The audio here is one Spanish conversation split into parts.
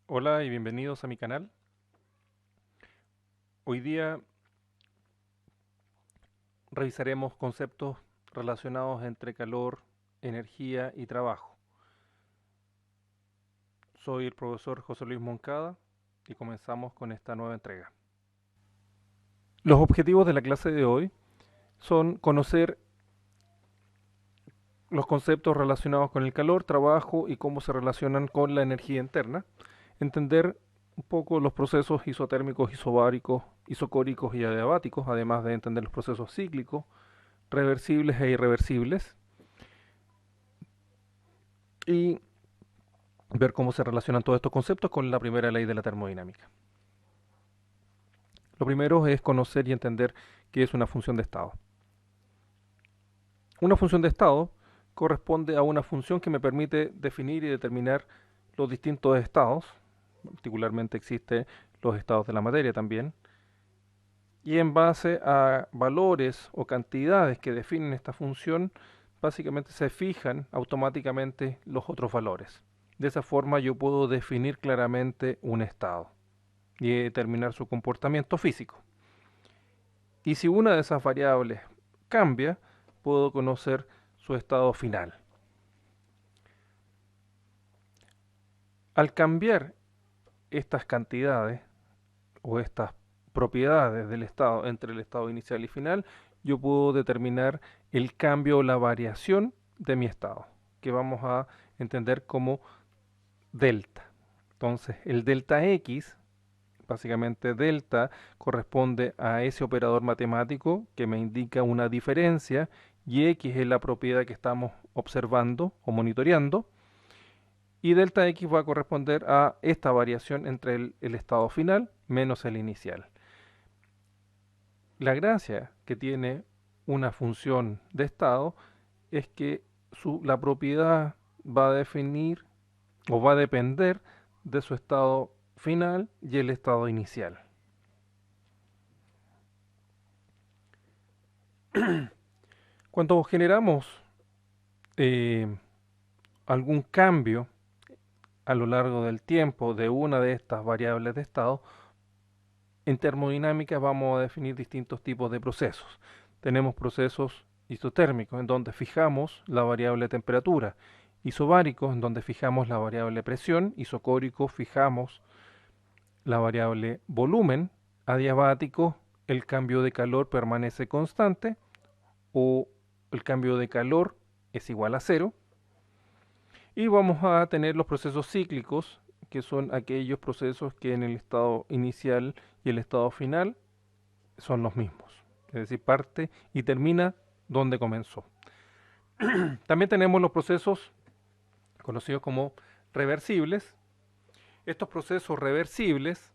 Hola y bienvenidos a mi canal. Hoy día revisaremos conceptos relacionados entre calor, energía y trabajo. Soy el profesor José Luis Moncada y comenzamos con esta nueva entrega. Los objetivos de la clase de hoy son conocer los conceptos relacionados con el calor, trabajo y cómo se relacionan con la energía interna, entender un poco los procesos isotérmicos, isobáricos, isocóricos y adiabáticos, además de entender los procesos cíclicos, reversibles e irreversibles, y ver cómo se relacionan todos estos conceptos con la primera ley de la termodinámica. Lo primero es conocer y entender qué es una función de estado. Una función de estado corresponde a una función que me permite definir y determinar los distintos estados, particularmente existen los estados de la materia también, y en base a valores o cantidades que definen esta función, básicamente se fijan automáticamente los otros valores. De esa forma yo puedo definir claramente un estado y determinar su comportamiento físico. Y si una de esas variables cambia, puedo conocer su estado final. Al cambiar estas cantidades o estas propiedades del estado entre el estado inicial y final, yo puedo determinar el cambio o la variación de mi estado, que vamos a entender como delta. Entonces, el delta X, básicamente delta, corresponde a ese operador matemático que me indica una diferencia y X es la propiedad que estamos observando o monitoreando. Y delta X va a corresponder a esta variación entre el estado final menos el inicial. La gracia que tiene una función de estado es que la propiedad va a definir o va a depender de su estado final y el estado inicial. Cuando generamos eh, algún cambio a lo largo del tiempo de una de estas variables de estado, en termodinámica vamos a definir distintos tipos de procesos. Tenemos procesos isotérmicos, en donde fijamos la variable temperatura; isobáricos, en donde fijamos la variable presión; isocóricos, fijamos la variable volumen; adiabáticos, el cambio de calor permanece constante o el cambio de calor es igual a cero. Y vamos a tener los procesos cíclicos, que son aquellos procesos que en el estado inicial y el estado final son los mismos. Es decir, parte y termina donde comenzó. También tenemos los procesos conocidos como reversibles. Estos procesos reversibles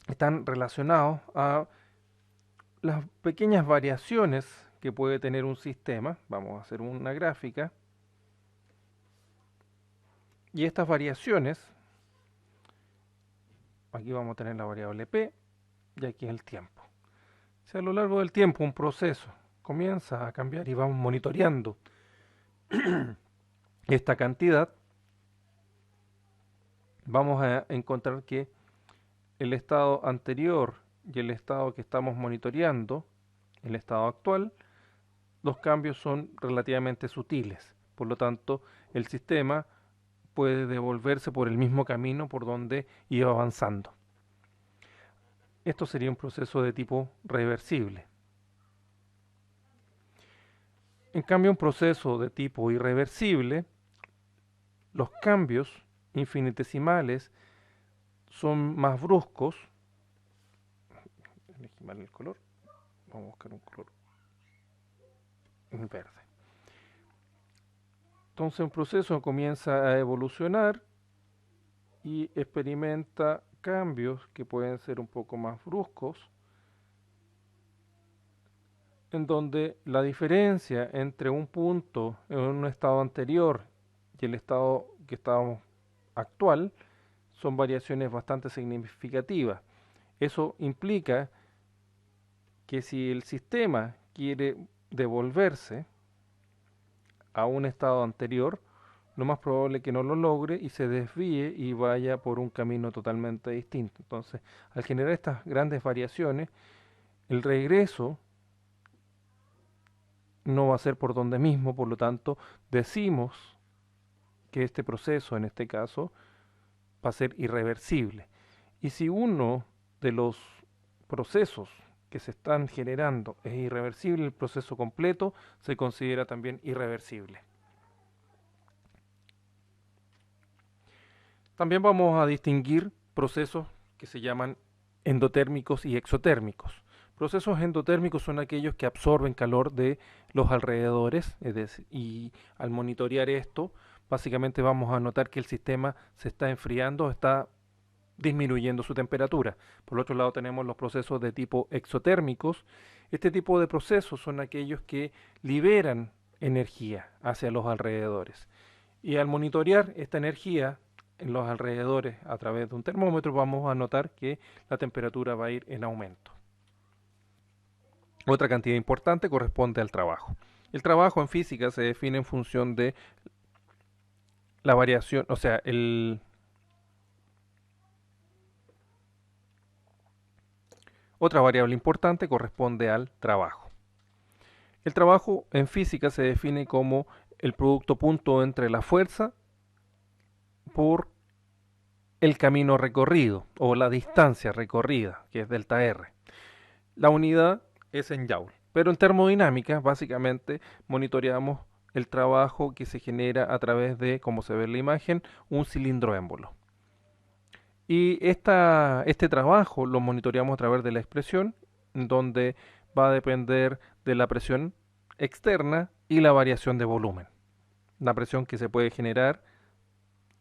están relacionados a las pequeñas variaciones que puede tener un sistema. Vamos a hacer una gráfica. Y estas variaciones, aquí vamos a tener la variable P y aquí el tiempo. Si a lo largo del tiempo un proceso comienza a cambiar y vamos monitoreando esta cantidad, vamos a encontrar que el estado anterior y el estado que estamos monitoreando, el estado actual, los cambios son relativamente sutiles. Por lo tanto, el sistema puede devolverse por el mismo camino por donde iba avanzando. Esto sería un proceso de tipo reversible. En cambio, un proceso de tipo irreversible, los cambios infinitesimales son más bruscos. Elegí mal el color. Vamos a buscar un color verde. Entonces un proceso comienza a evolucionar y experimenta cambios que pueden ser un poco más bruscos, en donde la diferencia entre un punto en un estado anterior y el estado que estamos actual son variaciones bastante significativas. Eso implica que si el sistema quiere devolverse a un estado anterior, lo más probable es que no lo logre y se desvíe y vaya por un camino totalmente distinto. Entonces, al generar estas grandes variaciones, el regreso no va a ser por donde mismo, por lo tanto, decimos que este proceso, en este caso, va a ser irreversible. Y si uno de los procesos que se están generando es irreversible, el proceso completo se considera también irreversible. También vamos a distinguir procesos que se llaman endotérmicos y exotérmicos. Procesos endotérmicos son aquellos que absorben calor de los alrededores, y al monitorear esto, básicamente vamos a notar que el sistema se está enfriando, está disminuyendo su temperatura. Por otro lado tenemos los procesos de tipo exotérmicos. Este tipo de procesos son aquellos que liberan energía hacia los alrededores. Y al monitorear esta energía en los alrededores a través de un termómetro vamos a notar que la temperatura va a ir en aumento. Otra cantidad importante corresponde al trabajo. El trabajo en física se define en función de la variación, o sea, otra variable importante corresponde al trabajo. El trabajo en física se define como el producto punto entre la fuerza por el camino recorrido o la distancia recorrida, que es delta R. La unidad es en Joule, pero en termodinámica básicamente monitoreamos el trabajo que se genera a través de, como se ve en la imagen, un cilindro émbolo. Y este trabajo lo monitoreamos a través de la expresión, donde va a depender de la presión externa y la variación de volumen. La presión que se puede generar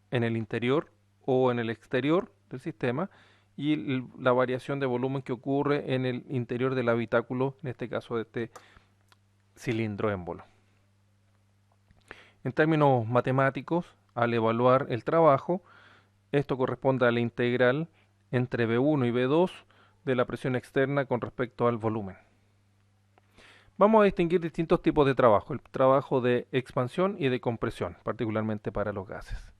en el interior o en el exterior del sistema y la variación de volumen que ocurre en el interior del habitáculo, en este caso de este cilindro émbolo. En términos matemáticos, al evaluar el trabajo, esto corresponde a la integral entre V1 y V2 de la presión externa con respecto al volumen. Vamos a distinguir distintos tipos de trabajo, el trabajo de expansión y de compresión, particularmente para los gases.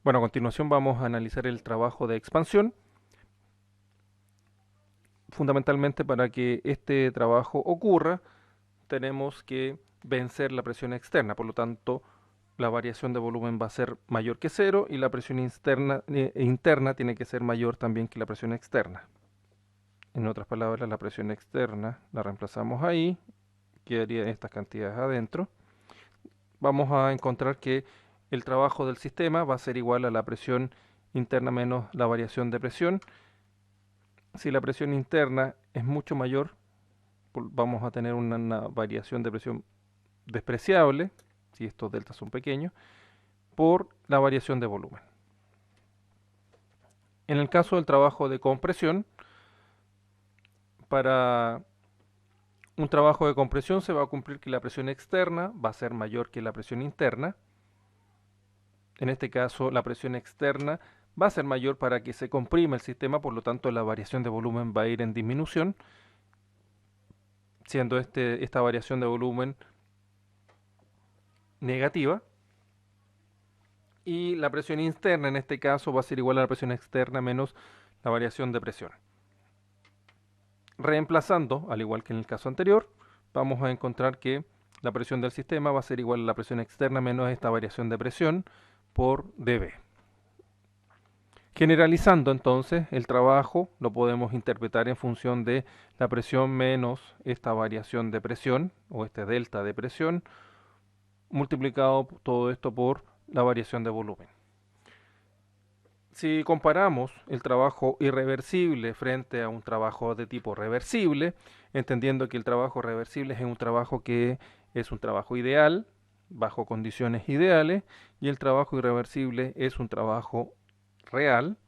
Bueno, a continuación vamos a analizar el trabajo de expansión. Fundamentalmente para que este trabajo ocurra, tenemos que vencer la presión externa, por lo tanto, la variación de volumen va a ser mayor que cero y la presión interna tiene que ser mayor también que la presión externa. En otras palabras, la presión externa la reemplazamos ahí, quedaría estas cantidades adentro. Vamos a encontrar que el trabajo del sistema va a ser igual a la presión interna menos la variación de presión. Si la presión interna es mucho mayor, vamos a tener una variación de presión despreciable, si estos deltas son pequeños, por la variación de volumen. En el caso del trabajo de compresión, para un trabajo de compresión se va a cumplir que la presión externa va a ser mayor que la presión interna. En este caso, la presión externa va a ser mayor para que se comprima el sistema, por lo tanto la variación de volumen va a ir en disminución, siendo esta variación de volumen negativa. Y la presión interna en este caso va a ser igual a la presión externa menos la variación de presión. Reemplazando, al igual que en el caso anterior, vamos a encontrar que la presión del sistema va a ser igual a la presión externa menos esta variación de presión por dB. Generalizando entonces, el trabajo lo podemos interpretar en función de la presión menos esta variación de presión o este delta de presión, multiplicado todo esto por la variación de volumen. Si comparamos el trabajo irreversible frente a un trabajo de tipo reversible, entendiendo que el trabajo reversible es un trabajo que es un trabajo ideal, bajo condiciones ideales, y el trabajo irreversible es un trabajo real,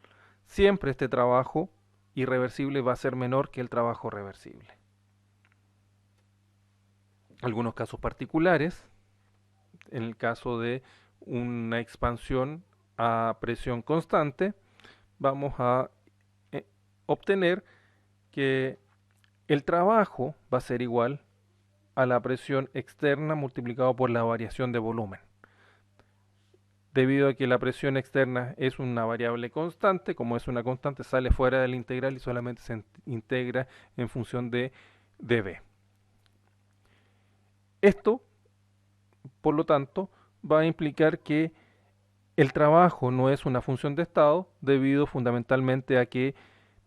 siempre este trabajo irreversible va a ser menor que el trabajo reversible. Algunos casos particulares, en el caso de una expansión a presión constante, vamos a obtener que el trabajo va a ser igual a la presión externa multiplicado por la variación de volumen. debido a que la presión externa es una variable constante. Como es una constante, sale fuera del integral y solamente se integra en función de dB. Esto, por lo tanto, va a implicar que el trabajo no es una función de estado, debido fundamentalmente a que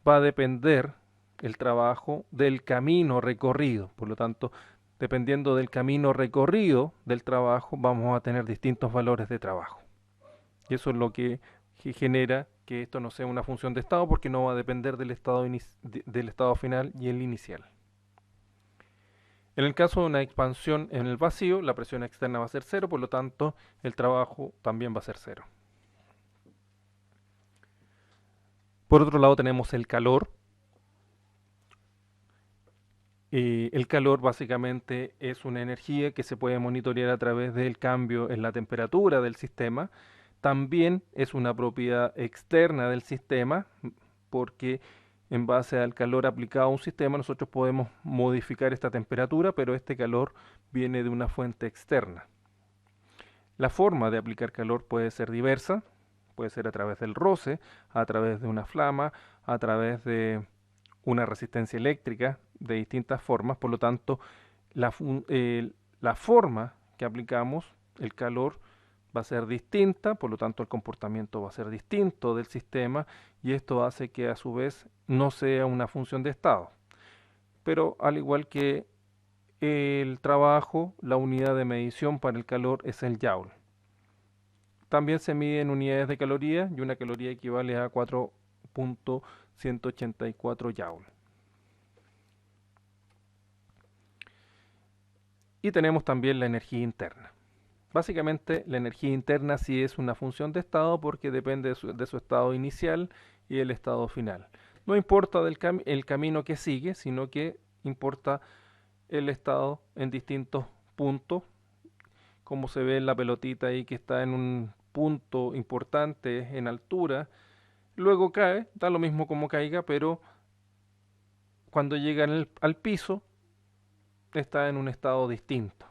va a depender el trabajo del camino recorrido. Por lo tanto, dependiendo del camino recorrido del trabajo, vamos a tener distintos valores de trabajo. Y eso es lo que genera que esto no sea una función de estado, porque no va a depender del estado final y el inicial. En el caso de una expansión en el vacío, la presión externa va a ser cero, por lo tanto, el trabajo también va a ser cero. Por otro lado tenemos el calor. El calor básicamente es una energía que se puede monitorear a través del cambio en la temperatura del sistema. También es una propiedad externa del sistema, porque en base al calor aplicado a un sistema nosotros podemos modificar esta temperatura, pero este calor viene de una fuente externa. La forma de aplicar calor puede ser diversa, puede ser a través del roce, a través de una flama, a través de una resistencia eléctrica, de distintas formas. Por lo tanto, la forma que aplicamos el calor va a ser distinta, por lo tanto el comportamiento va a ser distinto del sistema, y esto hace que a su vez no sea una función de estado. Pero al igual que el trabajo, la unidad de medición para el calor es el joule. También se mide en unidades de caloría, y una caloría equivale a 4.184 joule. Y tenemos también la energía interna. Básicamente la energía interna sí es una función de estado, porque depende de su estado inicial y el estado final. No importa el camino que sigue, sino que importa el estado en distintos puntos, como se ve en la pelotita ahí, que está en un punto importante en altura, luego cae, da lo mismo como caiga, pero cuando llega al piso está en un estado distinto.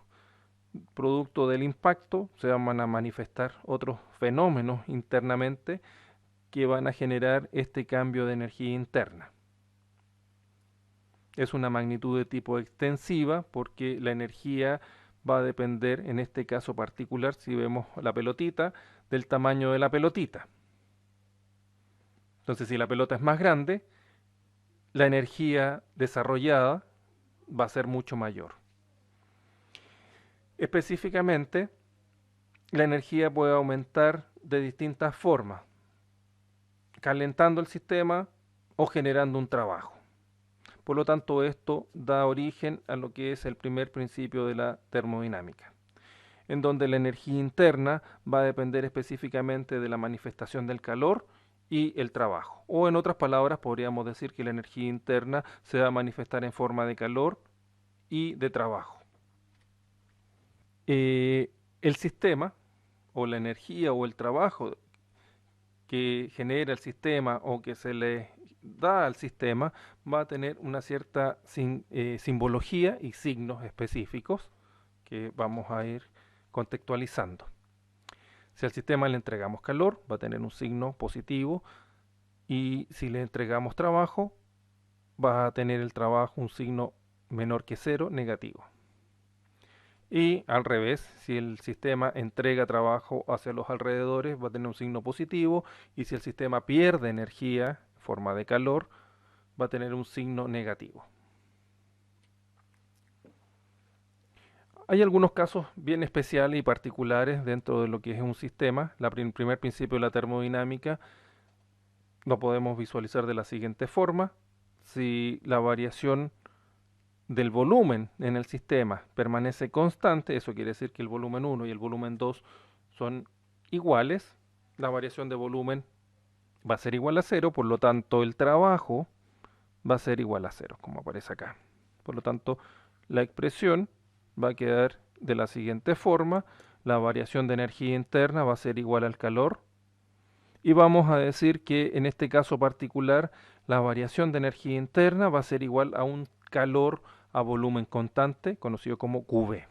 Producto del impacto se van a manifestar otros fenómenos internamente que van a generar este cambio de energía interna. Es una magnitud de tipo extensiva, porque la energía va a depender, en este caso particular, si vemos la pelotita, del tamaño de la pelotita. Entonces, si la pelota es más grande, la energía desarrollada va a ser mucho mayor. Específicamente, la energía puede aumentar de distintas formas, calentando el sistema o generando un trabajo. Por lo tanto, esto da origen a lo que es el primer principio de la termodinámica, en donde la energía interna va a depender específicamente de la manifestación del calor y el trabajo. O en otras palabras, podríamos decir que la energía interna se va a manifestar en forma de calor y de trabajo. El sistema, o la energía o el trabajo que genera el sistema o que se le da al sistema, va a tener una cierta simbología y signos específicos que vamos a ir contextualizando. Si al sistema le entregamos calor, va a tener un signo positivo, y si le entregamos trabajo, va a tener el trabajo un signo menor que cero, negativo. Y al revés, si el sistema entrega trabajo hacia los alrededores, va a tener un signo positivo, y si el sistema pierde energía en forma de calor, va a tener un signo negativo. Hay algunos casos bien especiales y particulares dentro de lo que es un sistema. El primer principio de la termodinámica lo podemos visualizar de la siguiente forma. Si la variación del volumen en el sistema permanece constante, eso quiere decir que el volumen 1 y el volumen 2 son iguales, la variación de volumen va a ser igual a cero, por lo tanto el trabajo va a ser igual a cero, como aparece acá. Por lo tanto, la expresión va a quedar de la siguiente forma: la variación de energía interna va a ser igual al calor, y vamos a decir que en este caso particular la variación de energía interna va a ser igual a un calor a volumen constante, conocido como QV.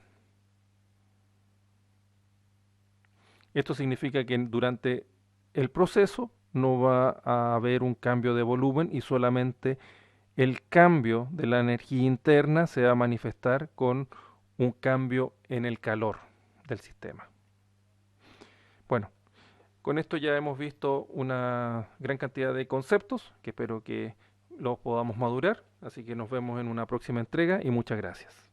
Esto significa que durante el proceso no va a haber un cambio de volumen y solamente el cambio de la energía interna se va a manifestar con un cambio en el calor del sistema. Bueno, con esto ya hemos visto una gran cantidad de conceptos que espero que los podamos madurar, así que nos vemos en una próxima entrega y muchas gracias.